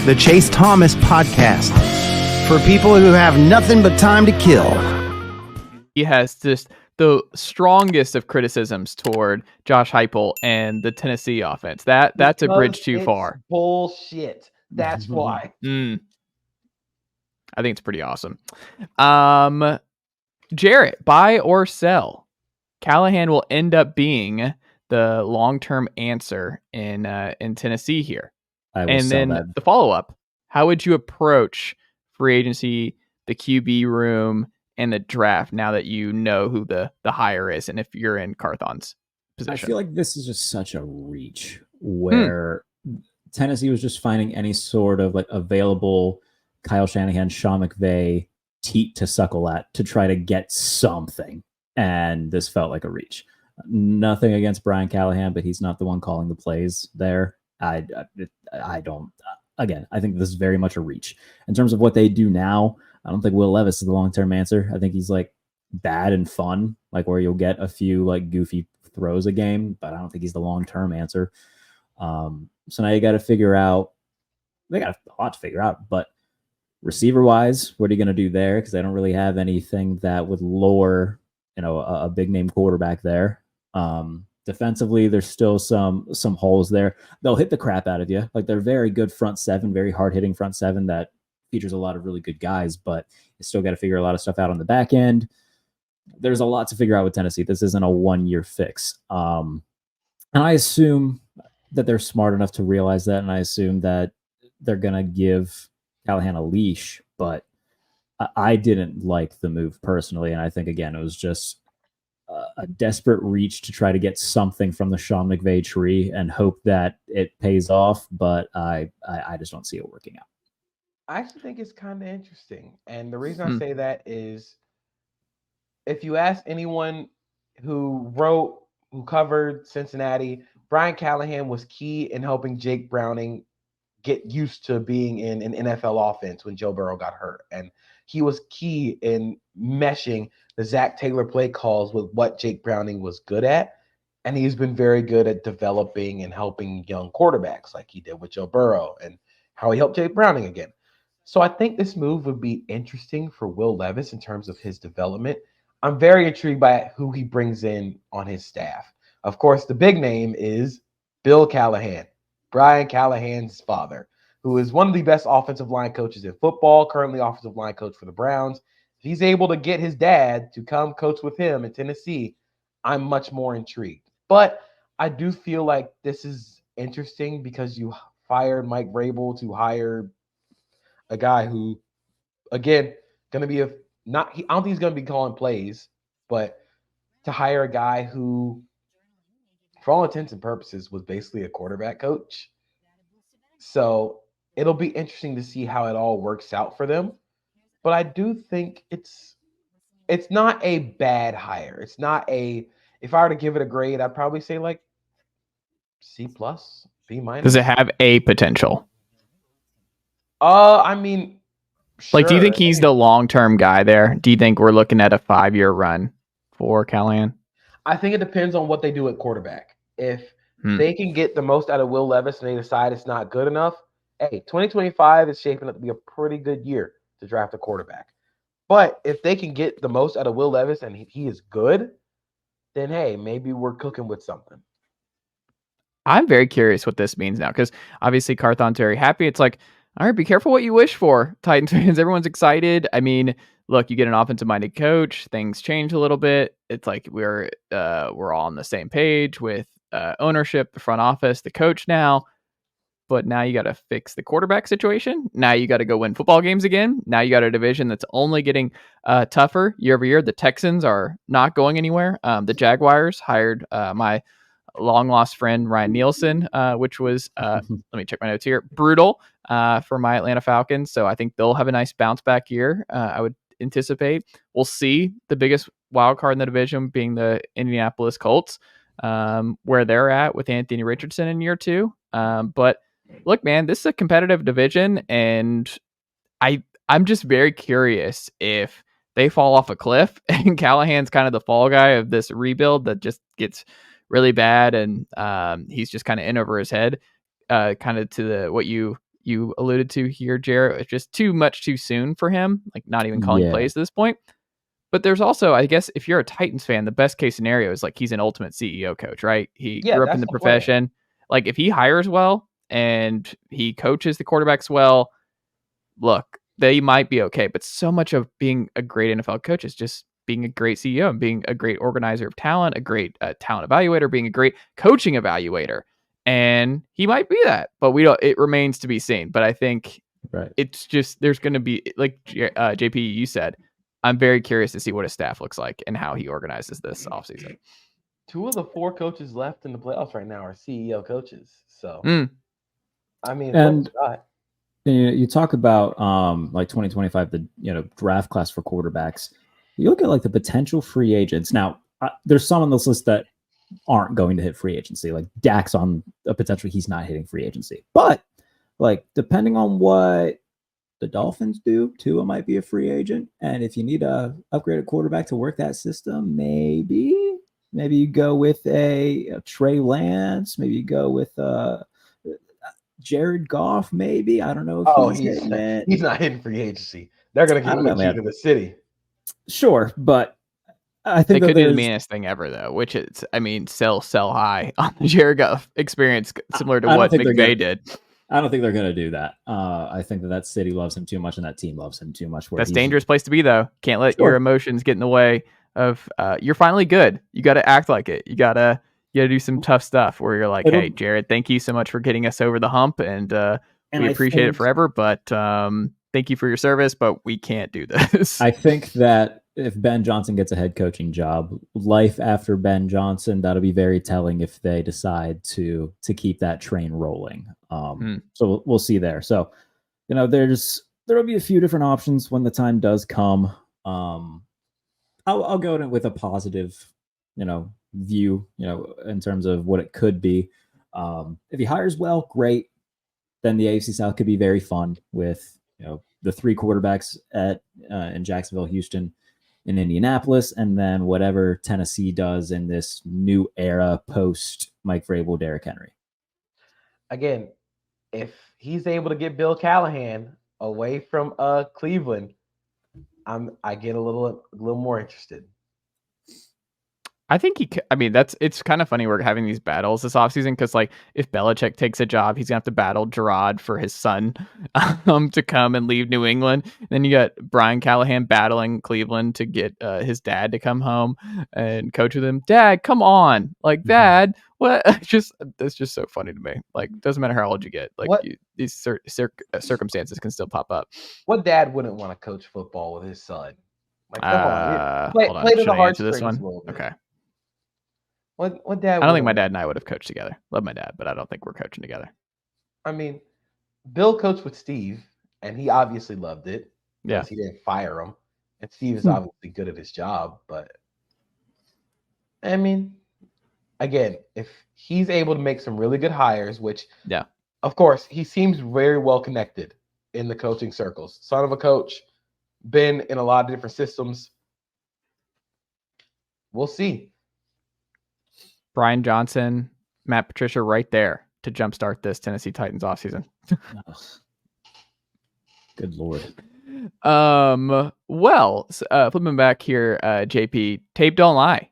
the Chase Thomas Podcast, for people who have nothing but time to kill. He has just the strongest of criticisms toward Josh Heupel and the Tennessee offense. That's a bridge too far. Bullshit. That's why. I think it's pretty awesome. Jarrett, buy or sell? Callahan will end up being the long-term answer in Tennessee here. And then the follow-up, how would you approach free agency, the QB room, and the draft now that you know who the hire is, and if you're in Carthon's position? I feel like this is just such a reach where Tennessee was just finding any sort of like available Kyle Shanahan, Sean McVay teat to suckle at to try to get something. And this felt like a reach. Nothing against Brian Callahan, but he's not the one calling the plays there. I don't. Again, I think this is very much a reach. In terms of what they do now, I don't think Will Levis is the long-term answer. I think he's like bad and fun, like where you'll get a few like goofy throws a game, but I don't think he's the long-term answer. So now you got to figure out, they got a lot to figure out, but receiver-wise, what are you going to do there? Because they don't really have anything that would lure, a big-name quarterback there. Defensively, there's still some holes there. They'll hit the crap out of you. Like they're very good front seven, very hard-hitting front seven that features a lot of really good guys, but you still got to figure a lot of stuff out on the back end. There's a lot to figure out with Tennessee. This isn't a one-year fix. And I assume that they're smart enough to realize that, and I assume that they're going to give Callahan a leash, but I didn't like the move personally, and I think, again, it was just a desperate reach to try to get something from the Sean McVay tree and hope that it pays off, but I just don't see it working out. I actually think it's kind of interesting. And the reason I say that is if you ask anyone who covered Cincinnati, Brian Callahan was key in helping Jake Browning get used to being in an NFL offense when Joe Burrow got hurt. And he was key in meshing the Zach Taylor play calls with what Jake Browning was good at. And he's been very good at developing and helping young quarterbacks like he did with Joe Burrow and how he helped Jake Browning again. So I think this move would be interesting for Will Levis in terms of his development. I'm very intrigued by who he brings in on his staff. Of course, the big name is Bill Callahan, Brian Callahan's father, who is one of the best offensive line coaches in football, currently offensive line coach for the Browns. If he's able to get his dad to come coach with him in Tennessee, I'm much more intrigued. But I do feel like this is interesting because you fired Mike Vrabel to hire a guy who, again, going to be I don't think he's going to be calling plays, but to hire a guy who, for all intents and purposes, was basically a quarterback coach. So it'll be interesting to see how it all works out for them. But I do think it's not a bad hire. It's not if I were to give it a grade, I'd probably say like C+, B-. Does it have a potential? I mean, sure. Like, do you think he's the long-term guy there? Do you think we're looking at a 5-year run for Callahan? I think it depends on what they do at quarterback. If they can get the most out of Will Levis and they decide it's not good enough, hey, 2025 is shaping up to be a pretty good year to draft a quarterback. But if they can get the most out of Will Levis and he is good, then, hey, maybe we're cooking with something. I'm very curious what this means now, because obviously Carthon's very happy. It's like, all right, be careful what you wish for, Titans fans. Everyone's excited. I mean, look, you get an offensive-minded coach, things change a little bit. It's like we're all on the same page with ownership, the front office, the coach now. But now you got to fix the quarterback situation. Now you got to go win football games again. Now you got a division that's only getting tougher year over year. The Texans are not going anywhere. The Jaguars hired my long lost friend Ryan Nielsen, which was let me check my notes here, brutal for my Atlanta Falcons. So I think they'll have a nice bounce back year. I would anticipate. We'll see. The biggest wild card in the division being the Indianapolis Colts, where they're at with Anthony Richardson in year 2. But look, man, this is a competitive division, and I'm just very curious if they fall off a cliff and Callahan's kind of the fall guy of this rebuild that just gets really bad, and he's just kind of in over his head, kind of to what you you alluded to here, Jarrett. It's just too much too soon for him, like not even calling plays at this point. But there's also, I guess, if you're a Titans fan, the best case scenario is like he's an ultimate CEO coach, right? He grew up in the profession. Like if he hires well and he coaches the quarterbacks well, look, they might be okay. But so much of being a great NFL coach is just being a great CEO and being a great organizer of talent, a great talent evaluator, being a great coaching evaluator. And he might be that, but we don't. It remains to be seen. But I think it's just there's going to be, like JP, you said, I'm very curious to see what his staff looks like and how he organizes this offseason. 2 of the 4 coaches left in the playoffs right now are CEO coaches. So, I mean, and you talk about like 2025, the draft class for quarterbacks. You look at like the potential free agents. Now, there's some on this list that aren't going to hit free agency. Like Dak's on a potential he's not hitting free agency. But like depending on what the Dolphins do, Tua might be a free agent. And if you need a upgraded quarterback to work that system, maybe you go with a Trey Lance. Maybe you go with Jared Goff. Maybe, I don't know if he's not hitting free agency. They're gonna give him a key to the city. Sure, but I think they could do the meanest thing ever, though, which is, I mean, sell high on the Jared Goff experience, similar to what McVay did. I don't think they're going to do that. I think that city loves him too much and that team loves him too much. That's a dangerous place to be, though. Can't let your emotions get in the way of you're finally good. You got to act like it. You got to do some tough stuff where you're like, hey, Jared, thank you so much for getting us over the hump. And we appreciate it forever. But thank you for your service. But we can't do this. I think that if Ben Johnson gets a head coaching job, life after Ben Johnson, that'll be very telling if they decide to keep that train rolling. So we'll see there. So, there'll be a few different options when the time does come. I'll go in with a positive, view, in terms of what it could be. If he hires well, great. Then the AFC South could be very fun with, the 3 quarterbacks in Jacksonville, Houston, in Indianapolis, and then whatever Tennessee does in this new era post Mike Vrabel, Derrick Henry. Again, if he's able to get Bill Callahan away from Cleveland, I get a little more interested. I think it's kind of funny we're having these battles this offseason because, like, if Belichick takes a job, he's going to have to battle Gerard for his son to come and leave New England. And then you got Brian Callahan battling Cleveland to get his dad to come home and coach with him. Dad, come on. Like, Dad, what? That's just so funny to me. Like, doesn't matter how old you get. Like, these circumstances can still pop up. What dad wouldn't want to coach football with his son? Like, come on. Play to the heartstrings a little bit. Okay. What dad? I don't think my dad and I would have coached together. Love my dad, but I don't think we're coaching together. I mean, Bill coached with Steve, and he obviously loved it. Yeah, he didn't fire him, and Steve is obviously good at his job. But I mean, again, if he's able to make some really good hires, which of course he seems very well connected in the coaching circles. Son of a coach, been in a lot of different systems. We'll see. Brian Johnson, Matt Patricia right there to jumpstart this Tennessee Titans offseason. Good Lord. Well, flipping back here, JP, tape don't lie.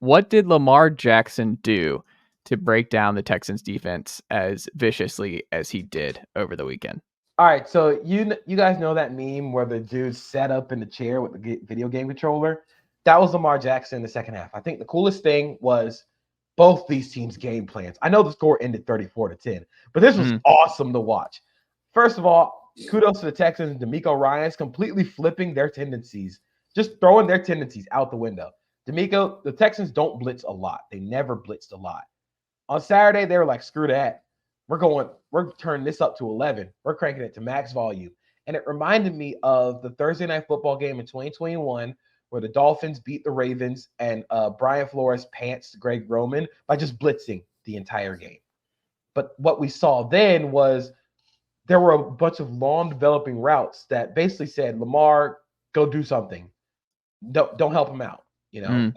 What did Lamar Jackson do to break down the Texans defense as viciously as he did over the weekend? All right, so you guys know that meme where the dude sat up in the chair with the video game controller? That was Lamar Jackson in the second half. I think the coolest thing was both these teams' game plans. I know the score ended 34-10, but this was awesome to watch. First of all, kudos to the Texans and D'Amico Ryans completely flipping their tendencies, just throwing their tendencies out the window. The Texans don't blitz a lot. They never blitzed a lot. On Saturday, they were like, screw that. We're turning this up to 11. We're cranking it to max volume. And it reminded me of the Thursday Night Football game in 2021 where the Dolphins beat the Ravens and Brian Flores pantsed Greg Roman by just blitzing the entire game. But what we saw then was there were a bunch of long developing routes that basically said, Lamar, go do something. Don't help him out, And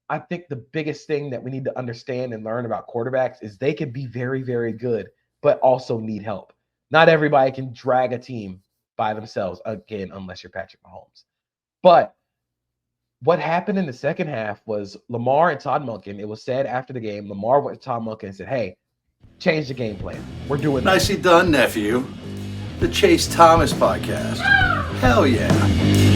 I think the biggest thing that we need to understand and learn about quarterbacks is they can be very, very good, but also need help. Not everybody can drag a team by themselves, again, unless you're Patrick Mahomes. But what happened in the second half was Lamar and Todd Monken, it was said after the game, Lamar went to Todd Monken and said, hey, change the game plan. We're doing Nicely done, nephew. The Chase Thomas podcast. Hell yeah.